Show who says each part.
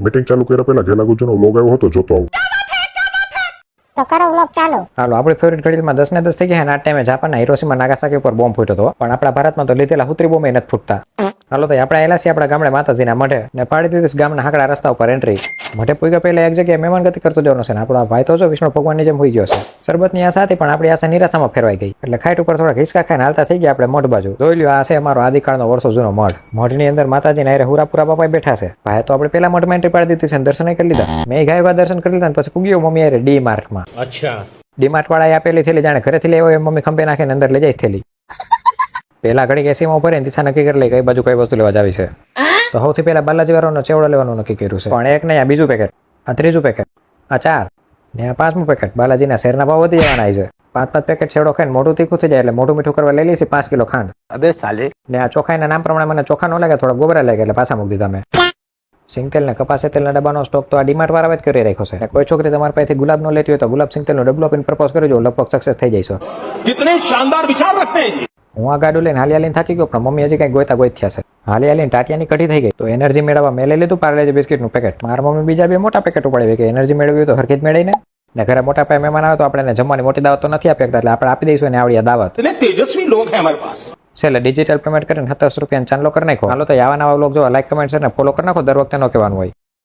Speaker 1: Meeting ચાલુ કર્યા પહેલા ઘેલા ગુજરનો વ્લોગ આવ્યો હતો, જોતો આવું.
Speaker 2: તો કરો વ્લોગ ચાલો.
Speaker 3: હાલો, આપણી ફેવરિટ ઘડીમાં 10 ને 10 થઈ ગયા અને આ ટાઈમે જાપાનના હિરોશીમા નાગાસાકી ઉપર બોમ્બ ફૂટ્યો હતો, પણ આપણા ભારતમાં તો લીધેલા હુતરી બોમ્બ નથી ફૂટતા. હાલો તો આપણે આયેલા છીએ આપણા ગામડે માતાજીના મઢે ને પાડી દીધી ગામના હાકડા રસ્તા ઉપર એન્ટ્રી. મઢે પૂગ્યા પહેલા એક જગ્યાએ મહેમાનગતિ કરતો જવાનો છે ને આપણો ભાઈ તો જો વિષ્ણુ ભગવાનની જેમ હોઈ ગયો છે. શરબતની આશા હતી પણ આપણી આશા નિરાશામાં ફેરવાઈ ગઈ. એટલે ખાઈટ ઉપર થોડા હિંચકા ખાઈને હાલતા થઈ ગયા આપણે મઢ બાજુ. જોઈ લ્યો, આ છે અમારો આદિકાળનો વર્ષો જૂનો મઢ. મઢની અંદર માતાજી ના હુરાપુરા બાપા બેઠા છે. ભાઈ તો આપણે પેલા મઢમાં એન્ટ્રી પાડી દીધી છે, દર્શન કરી લીધા. મેં ગાય દર્શન કરી લીધા પછી પૂગ્યો મમ્મી અરે ડી માર્ટમાં.
Speaker 4: અચ્છા,
Speaker 3: ડીમાર્ટ વાળા આપેલી થેલી જાણે ઘરેથી લેવો એમ મમ્મી ખંભે નાખીને અંદર લઈ જાય થેલી. પેલા ઘડી એસીમાં ઉભા રહીને દિશા નક્કી કરી લઈ કઈ બાજુ કઈ વસ્તુ લેવા જાવી છે. તો સૌથી પહેલા બાલાજી વાળાનો ચેવડો લેવાનું નક્કી કર્યું છે. પણ એક નહીં, આ બીજું પેકેટ, આ ત્રીજું પેકેટ, આ 4 ને આ 5મું પેકેટ. બાલાજીના શેરના ભાવ વધી જવાના છે. 5 પેકેટ ચેવડો ખાઈને મોઢું તીખું થઈ જાય એટલે મોઢું મીઠું કરવા લઈ લઈશી 5 કિલો ખાંડ.
Speaker 4: અબે સાલે.
Speaker 3: ને આ ચોખાઈના નામ પ્રમાણે મને ચોખા ન લાગે, થોડા ગોબરા લાગે એટલે પાછા મૂકી દીધા મેં. સિંગતેલ ને કપાસ તેલના ડબ્બાનો સ્ટોક તો આ ડીમાર્ટ વાળા જ કરી રાખ્યો છે. કોઈ છોકરી તમારી પાસેથી ગુલાબ નો લેતી હોય તો ગુલાબ સિંગતેલનો ડબ્બો આપીને પ્રપોઝ કરજો, લગભગ સક્સેસ થઈ જઈશો.
Speaker 4: कितने शानदार विचार रखते हैं जी.
Speaker 3: હું આ ગાડું લઈને હાલી હાલીને થાકી ગયો પણ મમ્મી હજી કઈ ગોતા ગોઈ થયા છે. હાલી હાલીને ટાટિયાની કઢી થઈ ગઈ તો એનર્જી મેળવવા મેં લઈ લીધું પાર્લેજી બિસ્કિટનું પેકેટ. મારા મમ્મી બીજા 2 મોટા પેકેટ ઉપાડી કે એનર્જી મેળવી હોય તો હરખી જ મેળવીને. ને ઘરે મોટા પાયે મહેમાન આવે તો આપણે એને જમવાની મોટી દાવત તો નથી આપી શકતા એટલે આપણે આપી દઈશું એને આવડી દાવત.
Speaker 4: इतने तेजस्वी लोग हैं हमारे पास.
Speaker 3: છેલ્લે ડિજિટલ પેમેન્ટ કરીને 17 રૂપિયા ચાંદલો કરી નાખો. હાલો તો આવા નવા વ્લોગ જોવા લાઈક કમેન્ટ અને ફોલો કરી નાખો, દર વખતે ન કહેવાનું હોય.